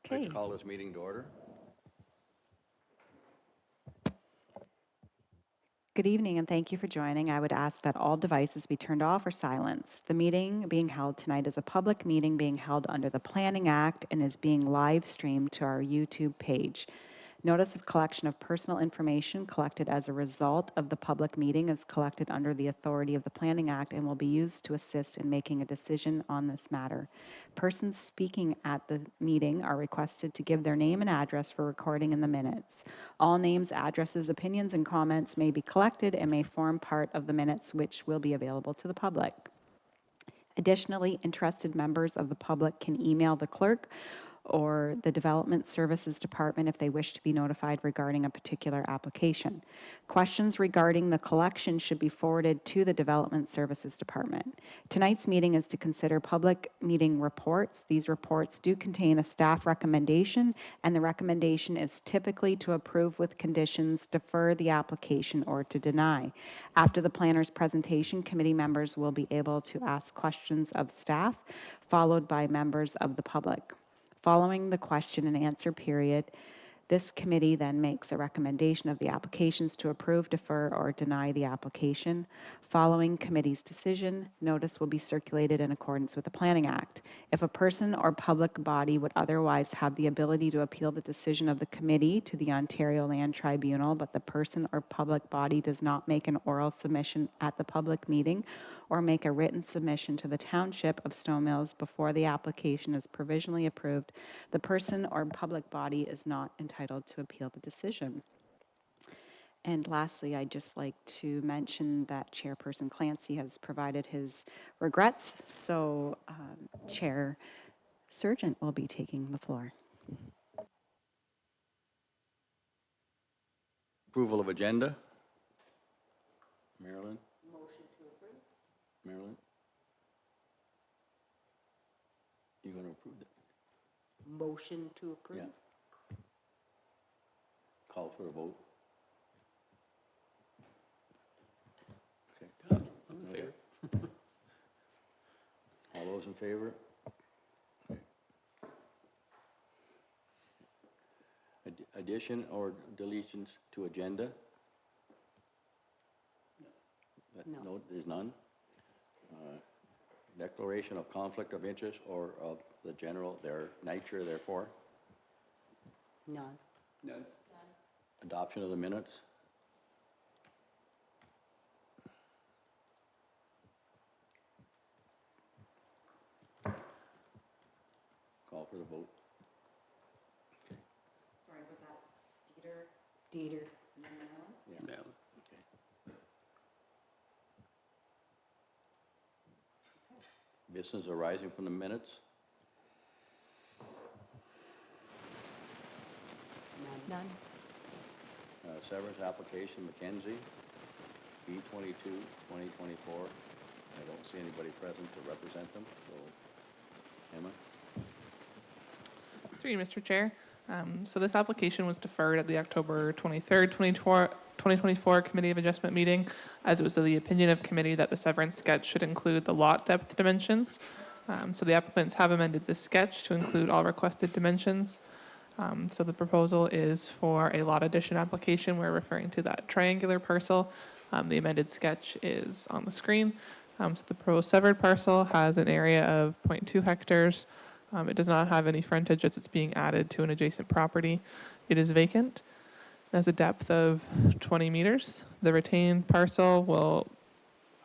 I'd like Okay. to call this meeting to order. Good evening and thank you for joining. I would ask that all devices be turned off or silenced. The meeting being held tonight is a public meeting being held under the Planning Act and is being live streamed to our YouTube page. Notice of collection of personal information collected as a result of the public meeting is collected under the authority of the Planning Act and will be used to assist in making a decision on this matter. Persons speaking at the meeting are requested to give their name and address for recording in the minutes. All names, addresses, opinions, and comments may be collected and may form part of the minutes, which will be available to the public. Additionally, interested members of the public can email the clerk or the Development Services Department if they wish to be notified regarding a particular application. Questions regarding the collection should be forwarded to the Development Services Department. Tonight's meeting is to consider public meeting reports. These reports do contain a staff recommendation, and the recommendation is typically to approve with conditions, defer the application, or to deny. After the planner's presentation, committee members will be able to ask questions of staff, followed by members of the public. Following the question and answer period, this committee then makes a recommendation of the applications to approve, defer, or deny the application. Following committee's decision, notice will be circulated in accordance with the Planning Act. If a person or public body would otherwise have the ability to appeal the decision of the committee to the Ontario Land Tribunal, but the person or public body does not make an oral submission at the public meeting or make a written submission to the Township of Stone Mills before the application is provisionally approved, the person or public body is not entitled to appeal the decision. And lastly, I'd just like to mention that Chairperson Clancy has provided his regrets, so Chair Surgeon will be taking the floor. Approval of agenda. Marilyn? Motion to approve. Marilyn? You going to approve it? Motion to approve? Yeah. Call for a vote. Okay. I'm in favor. All those in favor? Okay. Addition or deletions to agenda? No, there's none. Declaration of conflict of interest or of the general, their nature, therefore. None. None. Adoption of the minutes. Call for the vote. Sorry, was that Dieter? Dieter. Yeah. Marilyn. Okay. Business arising from the minutes. None. Severance application, Mackenzie, B22, 2024. I don't see anybody present to represent them, so, Emma? Through you, Mr. Chair. So this application was deferred at the October 23rd, 2024 Committee of Adjustment meeting, as it was the opinion of committee that the severance sketch should include the lot depth dimensions. So the applicants have amended this sketch to include all requested dimensions. So the proposal is for a lot addition application. We're referring to that triangular parcel. The amended sketch is on the screen. So the proposed severed parcel has an area of 0.2 hectares. It does not have any frontage as it's being added to an adjacent property. It is vacant. It has a depth of 20 meters. The retained parcel will,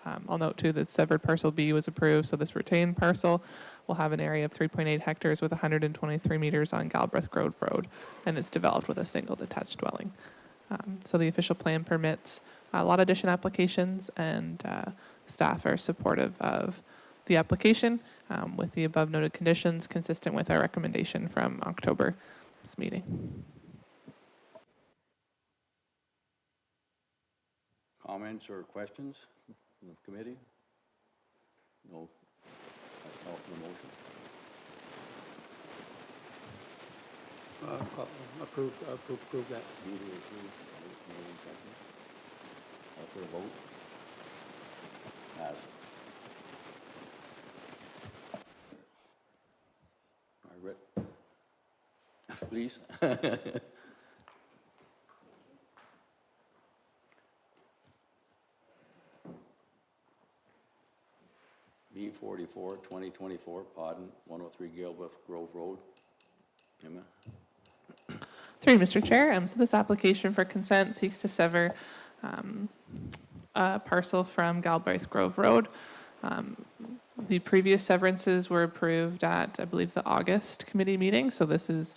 I'll note too that severed parcel B was approved, so this retained parcel will have an area of 3.8 hectares with 123 meters on Galbraith Grove Road, and it's developed with a single detached dwelling. So the official plan permits lot addition applications, and staff are supportive of the application with the above noted conditions consistent with our recommendation from October this meeting. Comments or questions from the committee? No. Let's call for the motion. Approve that. Dieter approved. Marilyn second. Call for the vote. Passed. Margaret? please. B 2024, Podden, 103 Galebluff Grove Road. Emma? Through you, Mr. Chair, so this application for consent seeks to sever a parcel from Galbraith Grove Road. The previous severances were approved at, I believe, the August committee meeting, so this is,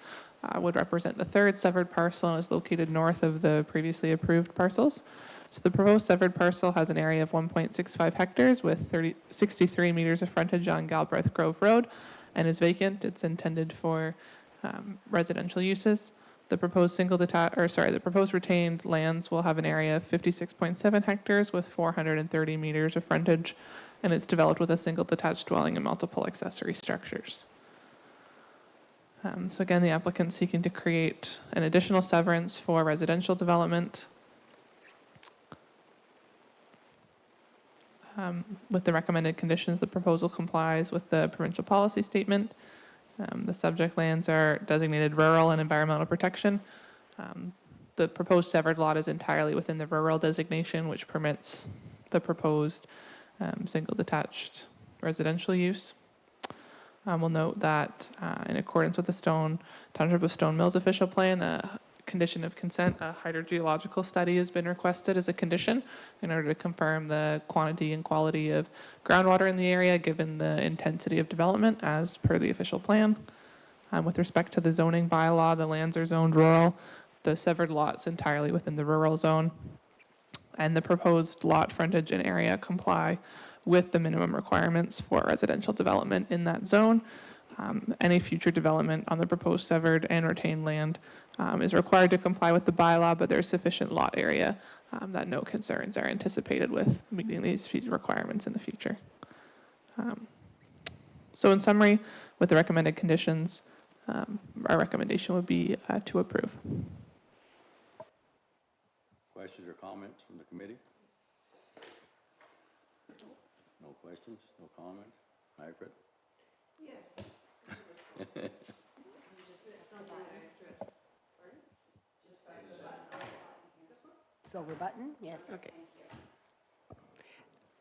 would represent the third severed parcel and is located north of the previously approved parcels. So the proposed severed parcel has an area of 1.65 hectares with 63 meters of frontage on Galbraith Grove Road and is vacant. It's intended for residential uses. The proposed the proposed retained lands will have an area of 56.7 hectares with 430 meters of frontage, and it's developed with a single detached dwelling and multiple accessory structures. So again, the applicant's seeking to create an additional severance for residential development. With the recommended conditions, the proposal complies with the provincial policy statement. The subject lands are designated rural and environmental protection. The proposed severed lot is entirely within the rural designation, which permits the proposed single detached residential use. We'll note that in accordance with the Township of Stone Mills official plan, a condition of consent, a hydrogeological study has been requested as a condition in order to confirm the quantity and quality of groundwater in the area given the intensity of development as per the official plan. With respect to the zoning bylaw, the lands are zoned rural. The severed lot's entirely within the rural zone. And the proposed lot frontage and area comply with the minimum requirements for residential development in that zone. Any future development on the proposed severed and retained land is required to comply with the bylaw, but there's sufficient lot area that no concerns are anticipated with meeting these requirements in the future. So in summary, with the recommended conditions, our recommendation would be to approve. Questions or comments from the committee? No questions, no comments? Margaret? Silver button, yes. Okay.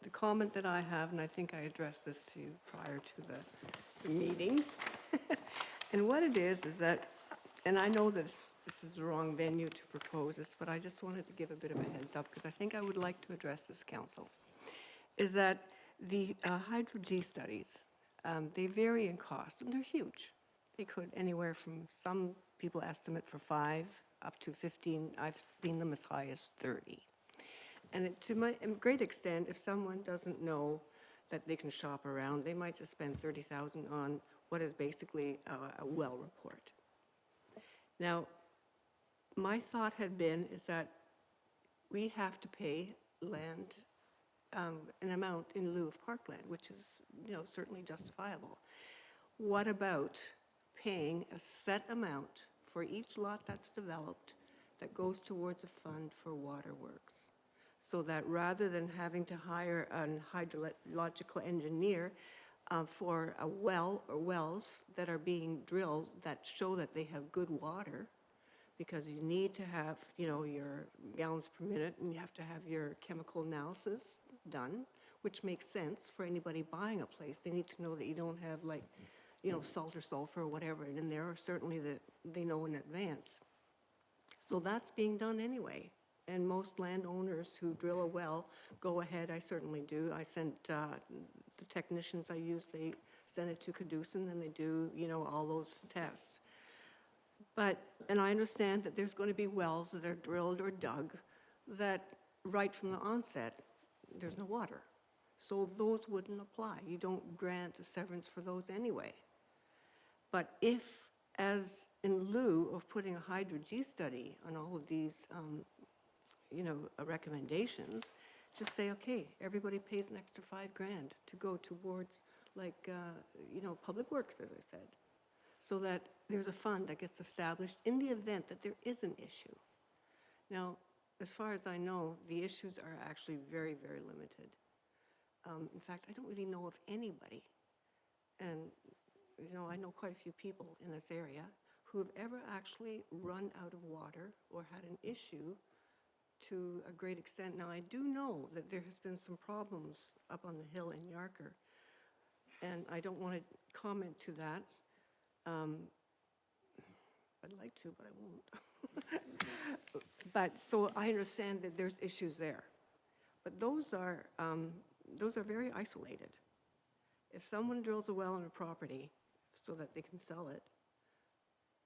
The comment that I have, and I think I addressed this to you prior to the meeting, and what it is that, and I know this is the wrong venue to propose this, but I just wanted to give a bit of a heads up because I think I would like to address this council, is that the hydro-G studies, they vary in cost, and they're huge. They could anywhere from, some people estimate for 5 up to 15. I've seen them as high as 30. And to a great extent, if someone doesn't know that they can shop around, they might just spend $30,000 on what is basically a well report. Now, my thought had been is that we have to pay land, an amount in lieu of parkland, which is, certainly justifiable. What about paying a set amount for each lot that's developed that goes towards a fund for waterworks? So that rather than having to hire a hydrological engineer for a well or wells that are being drilled that show that they have good water, because you need to have, your gallons per minute, and you have to have your chemical analysis done, which makes sense for anybody buying a place. They need to know that you don't have salt or sulfur or whatever in there, or certainly that they know in advance. So that's being done anyway. And most landowners who drill a well go ahead, I certainly do. I sent the technicians I use, they send it to Caduceus and they do, all those tests. And I understand that there's going to be wells that are drilled or dug that right from the onset, there's no water. So those wouldn't apply. You don't grant a severance for those anyway. But if, as in lieu of putting a hydro-G study on all of these, recommendations, just say, okay, everybody pays an extra $5,000 to go towards, public works, as I said, so that there's a fund that gets established in the event that there is an issue. Now, as far as I know, the issues are actually very, very limited. In fact, I don't really know of anybody, and I know quite a few people in this area who have ever actually run out of water or had an issue to a great extent. Now, I do know that there has been some problems up on the hill in Yarker, and I don't want to comment to that. I'd like to, but I won't. But, so I understand that there's issues there. But those are very isolated. If someone drills a well on a property so that they can sell it,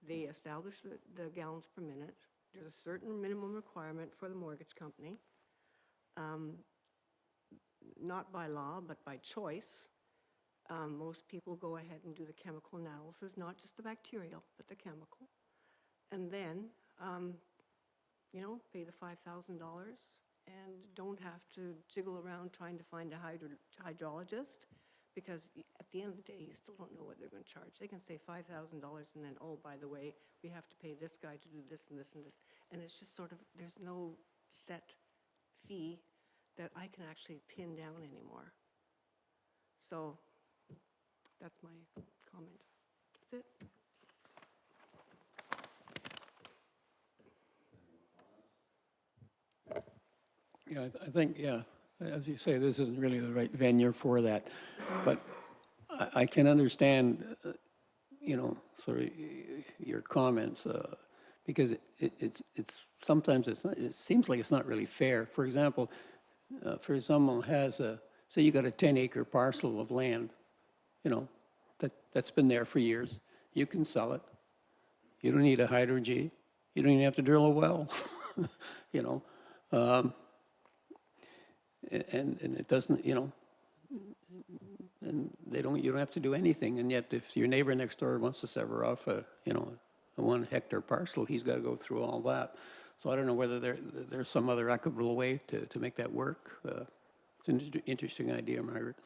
they establish the gallons per minute. There's a certain minimum requirement for the mortgage company, not by law, but by choice. Most people go ahead and do the chemical analysis, not just the bacterial, but the chemical. And then, pay the $5,000 and don't have to jiggle around trying to find a hydrologist, because at the end of the day, you still don't know what they're going to charge. They can say $5,000 and then, oh, by the way, we have to pay this guy to do this and this and this. And it's just sort of, there's no set fee that I can actually pin down anymore. So that's my comment. That's it. Yeah, I think, yeah, as you say, this isn't really the right venue for that. But I can understand, sort of your comments, because it's sometimes it seems like it's not really fair. For example, for someone who has say you got a 10-acre parcel of land, that's been there for years. You can sell it. You don't need a hydro-G. You don't even have to drill a well, And it doesn't, and you don't have to do anything. And yet, if your neighbor next door wants to sever off a 1 hectare parcel, he's got to go through all that. So I don't know whether there's some other equitable way to make that work. It's an interesting idea, Margaret.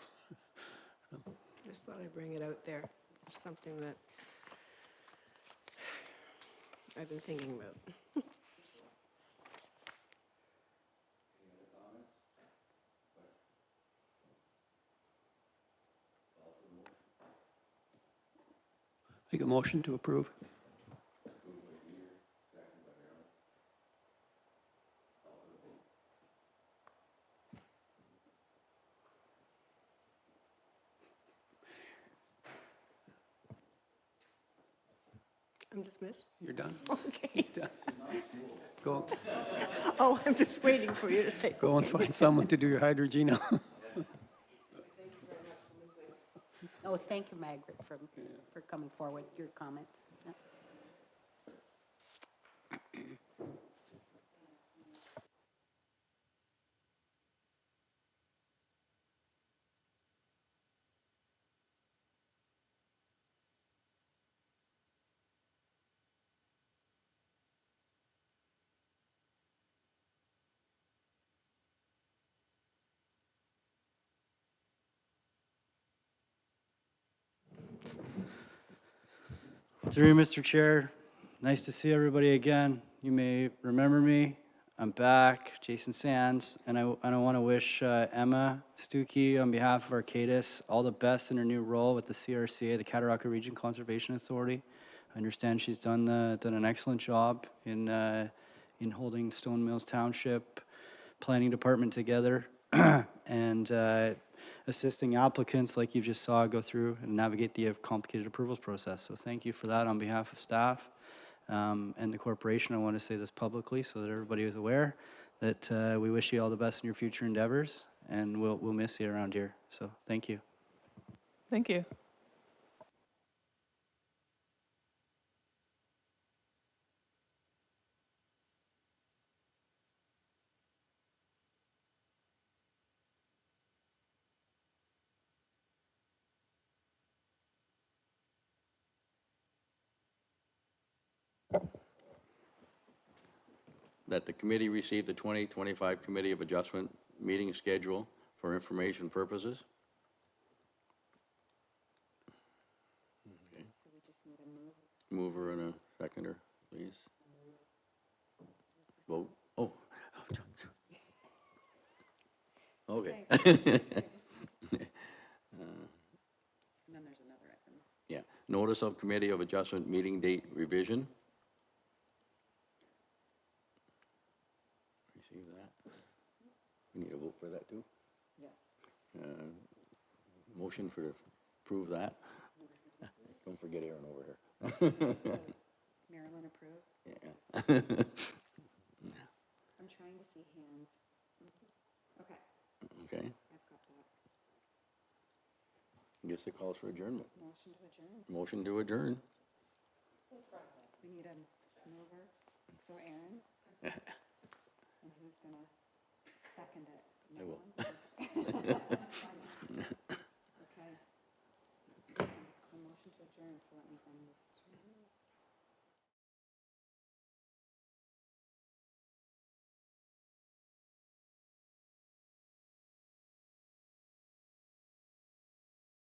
Just thought I'd bring it out there. It's something that I've been thinking about. Make a motion to approve. I'm dismissed? You're done. Okay. Done. Go, Oh, I'm just waiting for you to say. go and find someone to do your hydro-G now. Oh, thank you, Margaret, for coming forward, your comments. Yeah. Through you, Mr. Chair, nice to see everybody again. You may remember me. I'm back, Jason Sands, and I want to wish Emma Stuckey on behalf of Arcadis all the best in her new role with the CRCA, the Cataraqui Region Conservation Authority. I understand she's done an excellent job in holding Stone Mills Township Planning Department together and assisting applicants like you just saw go through and navigate the complicated approvals process. So thank you for that on behalf of staff and the corporation. I want to say this publicly so that everybody is aware that we wish you all the best in your future endeavors, and we'll miss you around here. So thank you. Thank you. That the committee receive the 2025 Committee of Adjustment meeting schedule for information purposes. Okay. So we just need a move. Mover and a seconder, please. Vote. Oh. Okay. And then there's another item. Yeah. Notice of Committee of Adjustment meeting date revision. Receive that. We need a vote for that too? Yes. Motion for to approve that. Don't forget Aaron over here. Marilyn approved? Yeah. I'm trying to see hands. Okay, Okay, I've got that. guess it calls for adjournment. Motion to adjourn. Motion to adjourn. We need a mover. So Aaron? And who's gonna second it? I will. Okay. The motion to adjourn, so let me find this.